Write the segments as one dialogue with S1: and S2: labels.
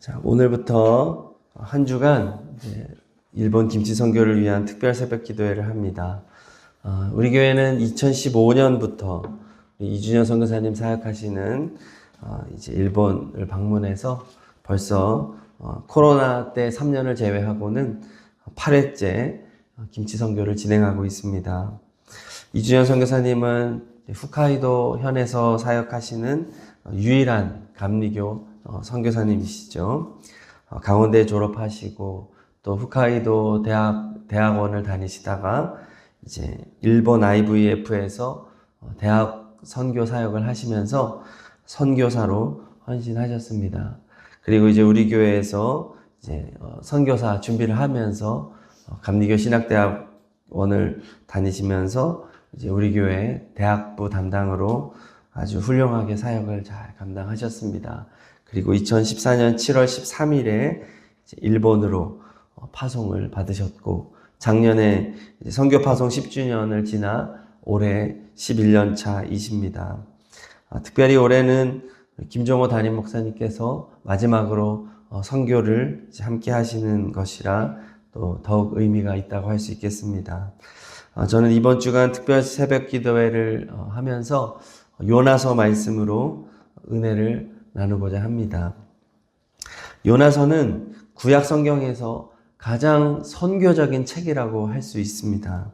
S1: 자, 오늘부터 한 주간 일본 김치 선교를 위한 특별 새벽 기도회를 합니다. 우리 교회는 2015년부터 이준현 선교사님 사역하시는 이제 일본을 방문해서 벌써 코로나 때 3년을 제외하고는 8회째 김치 선교를 진행하고 있습니다. 이준현 선교사님은 홋카이도 현에서 사역하시는 유일한 감리교 선교사님이시죠. 강원대 졸업하시고 또 홋카이도 대학원을 다니시다가 이제 일본 IVF에서 대학 선교 사역을 하시면서 선교사로 헌신하셨습니다. 그리고 이제 우리 교회에서 이제 선교사 준비를 하면서 감리교 신학대학원을 다니시면서 이제 우리 교회 대학부 담당으로 아주 훌륭하게 사역을 잘 감당하셨습니다. 그리고 2014년 7월 13일에 일본으로 파송을 받으셨고, 작년에 선교 파송 10주년을 지나 올해 11년 차이십니다. 특별히 올해는 김종호 담임 목사님께서 마지막으로 선교를 함께 하시는 것이라 또 더욱 의미가 있다고 할 수 있겠습니다. 저는 이번 주간 특별 새벽 기도회를 하면서 요나서 말씀으로 은혜를 나누고자 합니다. 요나서는 구약 성경에서 가장 선교적인 책이라고 할 수 있습니다.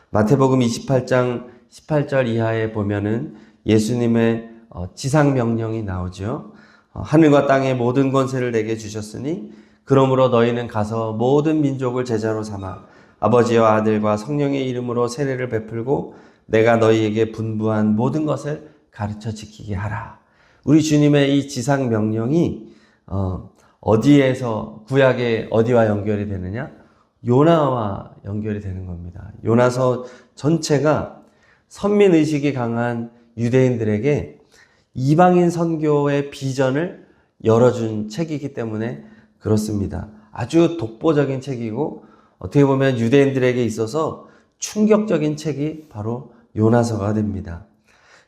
S1: 마태복음 28장 18절 이하에 보면은 예수님의 지상 명령이 나오죠. 하늘과 땅의 모든 권세를 내게 주셨으니 그러므로 너희는 가서 모든 민족을 제자로 삼아 아버지와 아들과 성령의 이름으로 세례를 베풀고 내가 너희에게 분부한 모든 것을 가르쳐 지키게 하라. 우리 주님의 이 지상 명령이 어디에서 구약의 어디와 연결이 되느냐? 요나와 연결이 되는 겁니다. 요나서 전체가 선민의식이 강한 유대인들에게 이방인 선교의 비전을 열어준 책이기 때문에 그렇습니다. 아주 독보적인 책이고 어떻게 보면 유대인들에게 있어서 충격적인 책이 바로 요나서가 됩니다.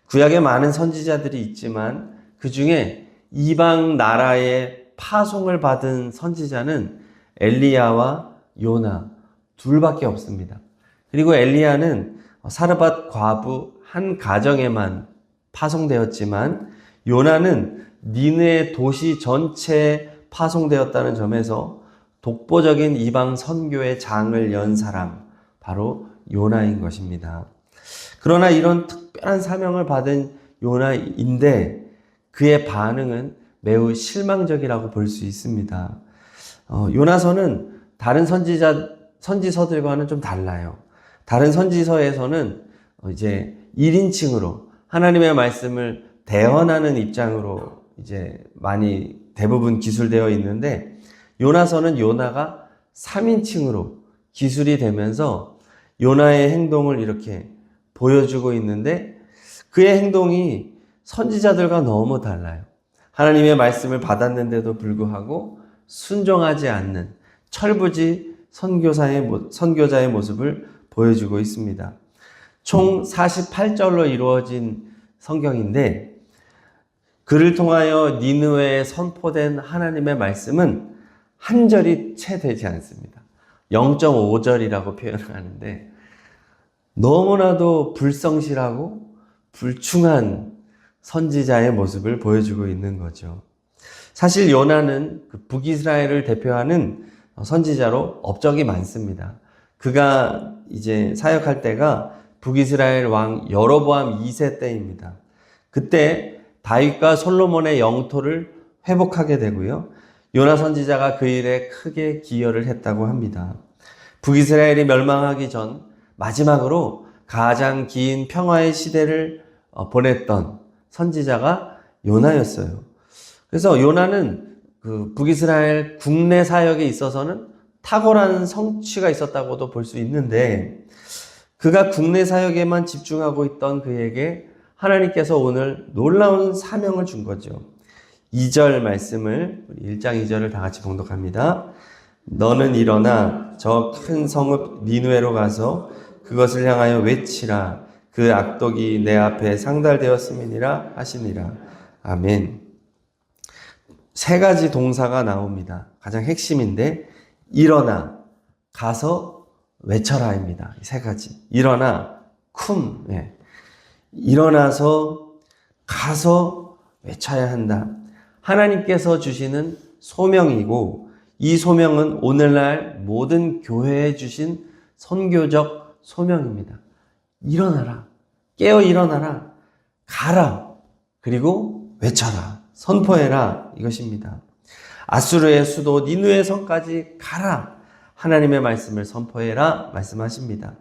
S1: 구약에 많은 선지자들이 있지만 그 중에 이방 나라의 파송을 받은 선지자는 엘리야와 요나 둘밖에 없습니다. 그리고 엘리야는 사르밧 과부 한 가정에만 파송되었지만 요나는 니느웨 도시 전체에 파송되었다는 점에서 독보적인 이방 선교의 장을 연 사람, 바로 요나인 것입니다. 그러나 이런 특별한 사명을 받은 요나인데 그의 반응은 매우 실망적이라고 볼 수 있습니다. 요나서는 다른 선지서들과는 좀 달라요. 다른 선지서에서는 이제 1인칭으로 하나님의 말씀을 대언하는 입장으로 이제 많이 대부분 기술되어 있는데 요나서는 요나가 3인칭으로 기술이 되면서 요나의 행동을 이렇게 보여주고 있는데 그의 행동이 선지자들과 너무 달라요. 하나님의 말씀을 받았는데도 불구하고 순종하지 않는 철부지 선교자의 모습을 보여주고 있습니다. 총 48절로 이루어진 성경인데 그를 통하여 니느웨에 선포된 하나님의 말씀은 한 절이 채 되지 않습니다. 0.5절이라고 표현을 하는데 너무나도 불성실하고 불충한 선지자의 모습을 보여주고 있는 거죠. 사실 요나는 북이스라엘을 대표하는 선지자로 업적이 많습니다. 그가 이제 사역할 때가 북이스라엘 왕 여로보암 2세 때입니다. 그때 다윗과 솔로몬의 영토를 회복하게 되고요. 요나 선지자가 그 일에 크게 기여를 했다고 합니다. 북이스라엘이 멸망하기 전 마지막으로 가장 긴 평화의 시대를 보냈던 선지자가 요나였어요. 그래서 요나는 그 북이스라엘 국내 사역에 있어서는 탁월한 성취가 있었다고도 볼 수 있는데 그가 국내 사역에만 집중하고 있던 그에게 하나님께서 오늘 놀라운 사명을 준 거죠. 2절 말씀을 우리 1장 2절을 다 같이 봉독합니다. 너는 일어나 저 큰 성읍 니느웨로 가서 그것을 향하여 외치라. 그 악독이 내 앞에 상달되었음이니라 하시니라. 아멘. 세 가지 동사가 나옵니다. 가장 핵심인데 일어나, 가서, 외쳐라입니다. 세 가지. 일어나, 쿰. 예. 일어나서 가서 외쳐야 한다. 하나님께서 주시는 소명이고 이 소명은 오늘날 모든 교회에 주신 선교적 소명입니다. 일어나라. 깨어 일어나라. 가라. 그리고 외쳐라. 선포해라. 이것입니다. 아수르의 수도 니느웨 성까지 가라. 하나님의 말씀을 선포해라. 말씀하십니다.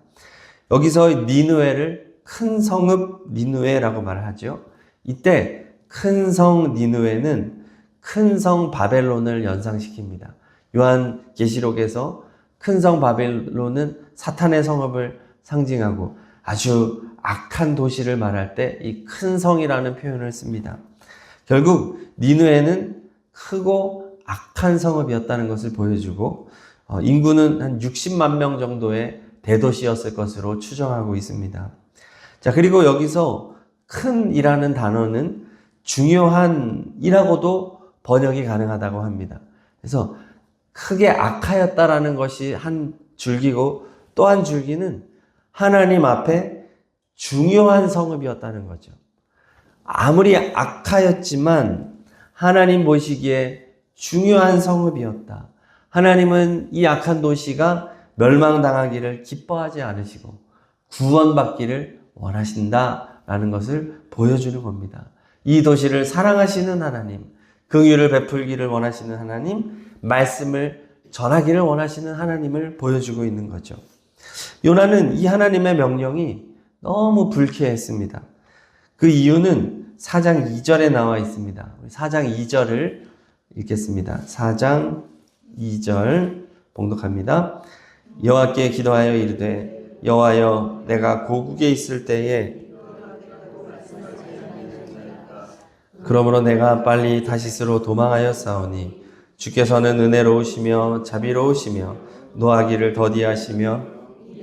S1: 여기서 니느웨를 큰 성읍 니느웨라고 말하죠. 이때 큰 성 니느웨는 큰 성 바벨론을 연상시킵니다. 요한계시록에서 큰 성 바벨론은 사탄의 성읍을 상징하고 아주 악한 도시를 말할 때 이 큰 성이라는 표현을 씁니다. 결국 니느웨는 크고 악한 성읍이었다는 것을 보여주고 인구는 한 60만 명 정도의 대도시였을 것으로 추정하고 있습니다. 자, 그리고 여기서 큰이라는 단어는 중요한이라고도 번역이 가능하다고 합니다. 그래서 크게 악하였다라는 것이 한 줄기고 또 한 줄기는 하나님 앞에 중요한 성읍이었다는 거죠. 아무리 악하였지만 하나님 보시기에 중요한 성읍이었다. 하나님은 이 악한 도시가 멸망당하기를 기뻐하지 않으시고 구원받기를 원하신다라는 것을 보여주는 겁니다. 이 도시를 사랑하시는 하나님, 긍휼을 베풀기를 원하시는 하나님, 말씀을 전하기를 원하시는 하나님을 보여주고 있는 거죠. 요나는 이 하나님의 명령이 너무 불쾌했습니다. 그 이유는 4장 2절에 나와 있습니다. 4장 2절을 읽겠습니다. 4장 2절 봉독합니다. 여호와께 기도하여 이르되 여호와여 내가 고국에 있을 때에 그러므로 내가 빨리 다시스로 도망하였사오니 주께서는 은혜로우시며 자비로우시며 노하기를 더디하시며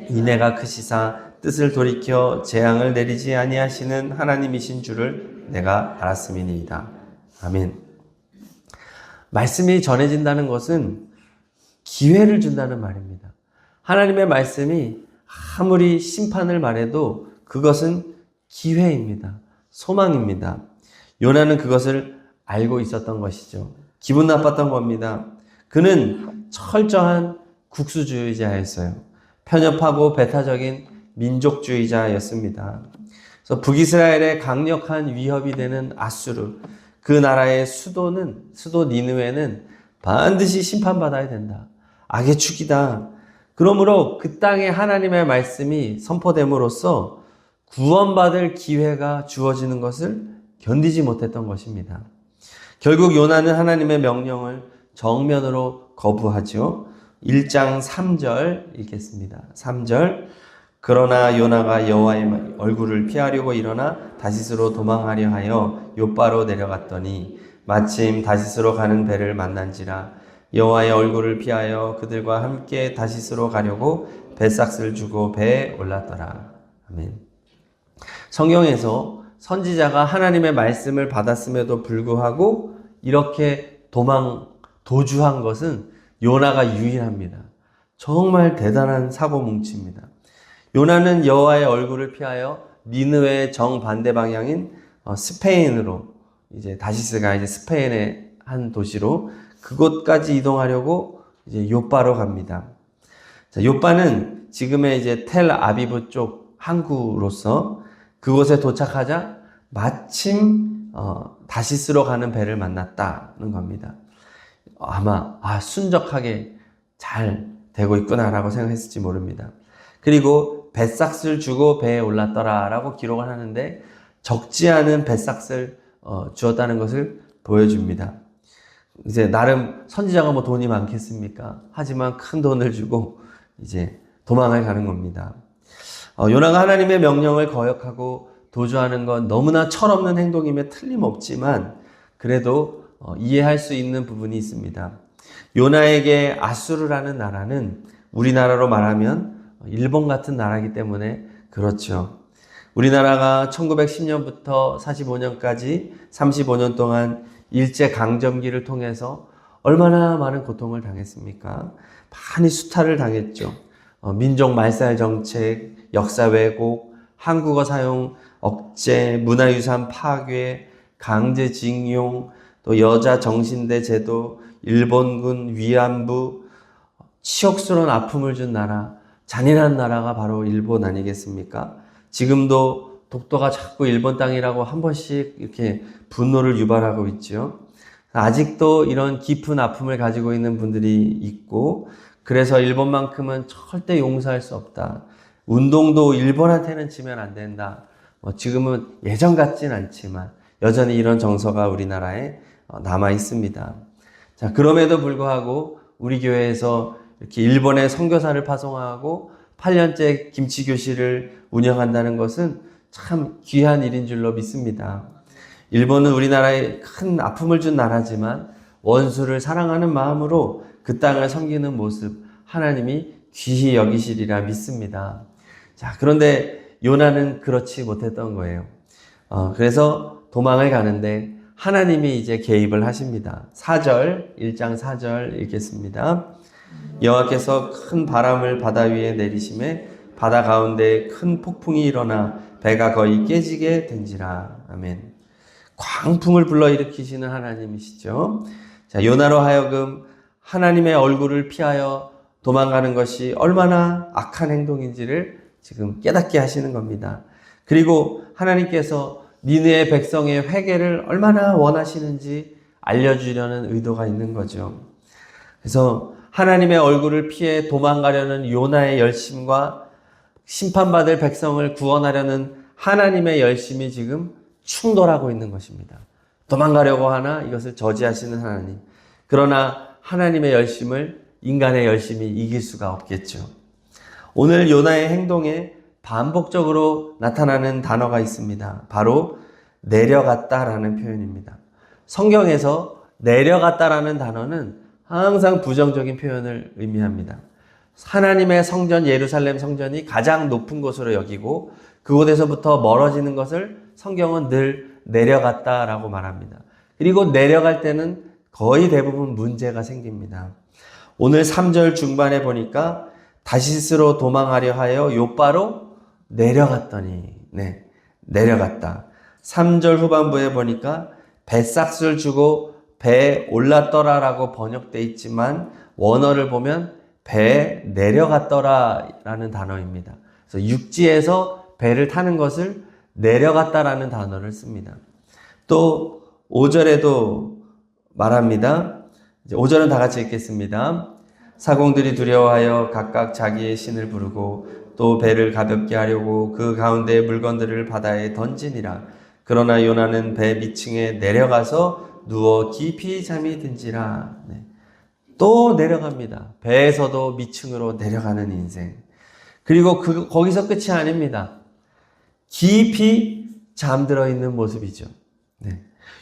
S1: 인애가 크시사 뜻을 돌이켜 재앙을 내리지 아니하시는 하나님이신 줄을 내가 알았음이니이다. 아멘. 말씀이 전해진다는 것은 기회를 준다는 말입니다. 하나님의 말씀이 아무리 심판을 말해도 그것은 기회입니다. 소망입니다. 요나는 그것을 알고 있었던 것이죠. 기분 나빴던 겁니다. 그는 철저한 국수주의자였어요. 편협하고 배타적인 민족주의자였습니다. 그래서 북이스라엘의 강력한 위협이 되는 아수르, 그 나라의 수도 니느웨는 반드시 심판받아야 된다. 악의 축이다. 그러므로 그 땅에 하나님의 말씀이 선포됨으로써 구원받을 기회가 주어지는 것을 견디지 못했던 것입니다. 결국 요나는 하나님의 명령을 정면으로 거부하죠. 1장 3절 읽겠습니다. 3절 그러나 요나가 여호와의 얼굴을 피하려고 일어나 다시스로 도망하려 하여 욥바로 내려갔더니 마침 다시스로 가는 배를 만난지라 여호와의 얼굴을 피하여 그들과 함께 다시스로 가려고 뱃삭을 주고 배에 올랐더라. 아멘. 성경에서 선지자가 하나님의 말씀을 받았음에도 불구하고 이렇게 도주한 것은 요나가 유일합니다. 정말 대단한 사고뭉치입니다. 요나는 여호와의 얼굴을 피하여 니느웨의 정반대 방향인 스페인으로 이제 다시스가 이제 스페인의 한 도시로 그곳까지 이동하려고 이제 욥바로 갑니다. 자, 욥바는 지금의 이제 텔아비브 쪽 항구로서 그곳에 도착하자 마침 다시스로 가는 배를 만났다는 겁니다. 아마 순적하게 잘 되고 있구나라고 생각했을지 모릅니다. 그리고 뱃삭을 주고 배에 올랐더라 라고 기록을 하는데 적지 않은 뱃삭을 주었다는 것을 보여줍니다. 이제 나름 선지자가 뭐 돈이 많겠습니까? 하지만 큰 돈을 주고 이제 도망을 가는 겁니다. 요나가 하나님의 명령을 거역하고 도주하는 건 너무나 철없는 행동임에 틀림없지만 그래도 이해할 수 있는 부분이 있습니다. 요나에게 아수르라는 나라는 우리나라로 말하면 일본 같은 나라이기 때문에 그렇죠. 우리나라가 1910년부터 45년까지 35년 동안 일제강점기를 통해서 얼마나 많은 고통을 당했습니까? 많이 수탈을 당했죠. 민족 말살 정책, 역사 왜곡, 한국어 사용 억제, 문화유산 파괴, 강제징용, 또 여자 정신대 제도, 일본군 위안부, 치욕스러운 아픔을 준 나라, 잔인한 나라가 바로 일본 아니겠습니까? 지금도 독도가 자꾸 일본 땅이라고 한 번씩 이렇게 분노를 유발하고 있죠. 아직도 이런 깊은 아픔을 가지고 있는 분들이 있고, 그래서 일본만큼은 절대 용서할 수 없다. 운동도 일본한테는 지면 안 된다. 지금은 예전 같진 않지만 여전히 이런 정서가 우리나라에 남아 있습니다. 자, 그럼에도 불구하고 우리 교회에서 이렇게 일본에 선교사를 파송하고 8년째 김치교실을 운영한다는 것은 참 귀한 일인 줄로 믿습니다. 일본은 우리나라에 큰 아픔을 준 나라지만 원수를 사랑하는 마음으로 그 땅을 섬기는 모습 하나님이 귀히 여기시리라 믿습니다. 자, 그런데 요나는 그렇지 못했던 거예요. 그래서 도망을 가는데 하나님이 이제 개입을 하십니다. 4절, 1장 4절 읽겠습니다. 여호와께서 큰 바람을 바다 위에 내리심에 바다 가운데 큰 폭풍이 일어나 배가 거의 깨지게 된지라. 아멘. 광풍을 불러일으키시는 하나님이시죠. 자, 요나로 하여금 하나님의 얼굴을 피하여 도망가는 것이 얼마나 악한 행동인지를 지금 깨닫게 하시는 겁니다. 그리고 하나님께서 니느웨 백성의 회개를 얼마나 원하시는지 알려주려는 의도가 있는 거죠. 그래서 하나님의 얼굴을 피해 도망가려는 요나의 열심과 심판받을 백성을 구원하려는 하나님의 열심이 지금 충돌하고 있는 것입니다. 도망가려고 하나 이것을 저지하시는 하나님. 그러나 하나님의 열심을 인간의 열심이 이길 수가 없겠죠. 오늘 요나의 행동에 반복적으로 나타나는 단어가 있습니다. 바로 내려갔다라는 표현입니다. 성경에서 내려갔다라는 단어는 항상 부정적인 표현을 의미합니다. 하나님의 성전 예루살렘 성전이 가장 높은 곳으로 여기고 그곳에서부터 멀어지는 것을 성경은 늘 내려갔다라고 말합니다. 그리고 내려갈 때는 거의 대부분 문제가 생깁니다. 오늘 3절 중반에 보니까 다시스로 도망하려 하여 요바로 내려갔더니 내려갔다. 3절 후반부에 보니까 배싹을 주고 배에 올랐더라라고 번역되어 있지만 원어를 보면 배에 내려갔더라라는 단어입니다. 그래서 육지에서 배를 타는 것을 내려갔다라는 단어를 씁니다. 또 5절에도 말합니다. 5절은 다 같이 읽겠습니다. 사공들이 두려워하여 각각 자기의 신을 부르고 또 배를 가볍게 하려고 그 가운데 물건들을 바다에 던지니라. 그러나 요나는 배 밑층에 내려가서 누워 깊이 잠이 든지라. 또 내려갑니다. 배에서도 밑층으로 내려가는 인생. 그리고 거기서 끝이 아닙니다. 깊이 잠들어 있는 모습이죠.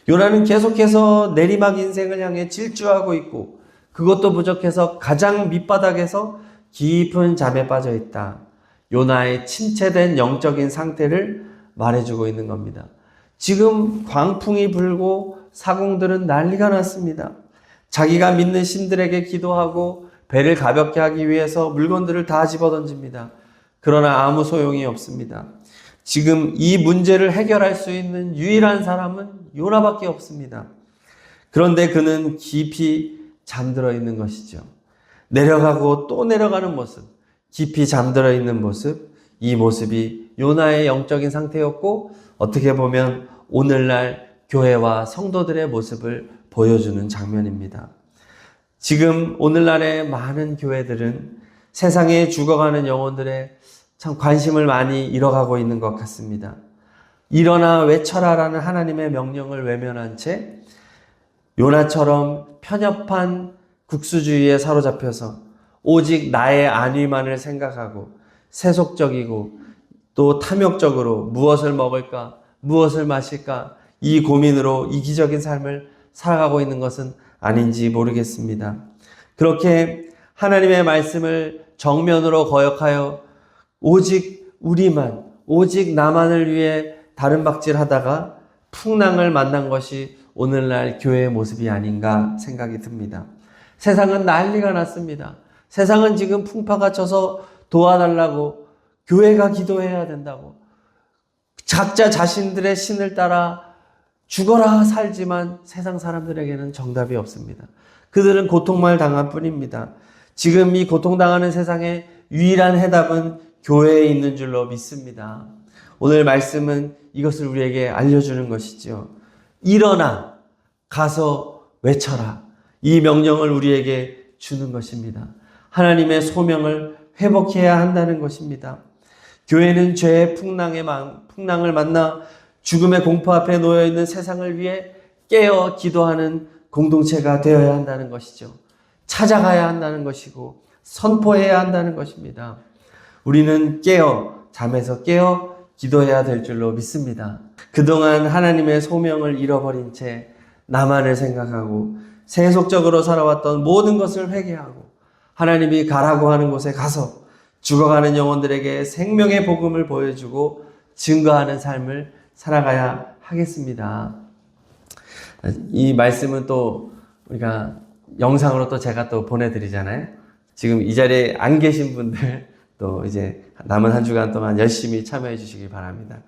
S1: 요나는 계속해서 내리막 인생을 향해 질주하고 있고 그것도 부족해서 가장 밑바닥에서 깊은 잠에 빠져 있다. 요나의 침체된 영적인 상태를 말해주고 있는 겁니다. 지금 광풍이 불고 사공들은 난리가 났습니다. 자기가 믿는 신들에게 기도하고 배를 가볍게 하기 위해서 물건들을 다 집어던집니다. 그러나 아무 소용이 없습니다. 지금 이 문제를 해결할 수 있는 유일한 사람은 요나밖에 없습니다. 그런데 그는 깊이 잠들어 있는 것이죠. 내려가고 또 내려가는 모습, 깊이 잠들어 있는 모습, 이 모습이 요나의 영적인 상태였고 어떻게 보면 오늘날 교회와 성도들의 모습을 보여주는 장면입니다. 지금 오늘날의 많은 교회들은 세상에 죽어가는 영혼들의 참 관심을 많이 잃어가고 있는 것 같습니다. 일어나 외쳐라라는 하나님의 명령을 외면한 채 요나처럼 편협한 국수주의에 사로잡혀서 오직 나의 안위만을 생각하고 세속적이고 또 탐욕적으로 무엇을 먹을까, 무엇을 마실까 이 고민으로 이기적인 삶을 살아가고 있는 것은 아닌지 모르겠습니다. 그렇게 하나님의 말씀을 정면으로 거역하여 오직 우리만, 오직 나만을 위해 다른 박질하다가 풍랑을 만난 것이 오늘날 교회의 모습이 아닌가 생각이 듭니다. 세상은 난리가 났습니다. 세상은 지금 풍파가 쳐서 도와달라고, 교회가 기도해야 된다고, 각자 자신들의 신을 따라 죽어라 살지만 세상 사람들에게는 정답이 없습니다. 그들은 고통만 당할 뿐입니다. 지금 이 고통당하는 세상의 유일한 해답은 교회에 있는 줄로 믿습니다. 오늘 말씀은 이것을 우리에게 알려주는 것이죠. 일어나 가서 외쳐라. 이 명령을 우리에게 주는 것입니다. 하나님의 소명을 회복해야 한다는 것입니다. 교회는 죄의 풍랑을 만나 죽음의 공포 앞에 놓여있는 세상을 위해 깨어 기도하는 공동체가 되어야 한다는 것이죠. 찾아가야 한다는 것이고 선포해야 한다는 것입니다. 우리는 잠에서 깨어 기도해야 될 줄로 믿습니다. 그동안 하나님의 소명을 잃어버린 채 나만을 생각하고 세속적으로 살아왔던 모든 것을 회개하고 하나님이 가라고 하는 곳에 가서 죽어가는 영혼들에게 생명의 복음을 보여주고 증거하는 삶을 살아가야 하겠습니다. 이 말씀은 또 우리가 영상으로 또 제가 또 보내드리잖아요. 지금 이 자리에 안 계신 분들 또 이제 남은 한 주간 동안 열심히 참여해 주시기 바랍니다.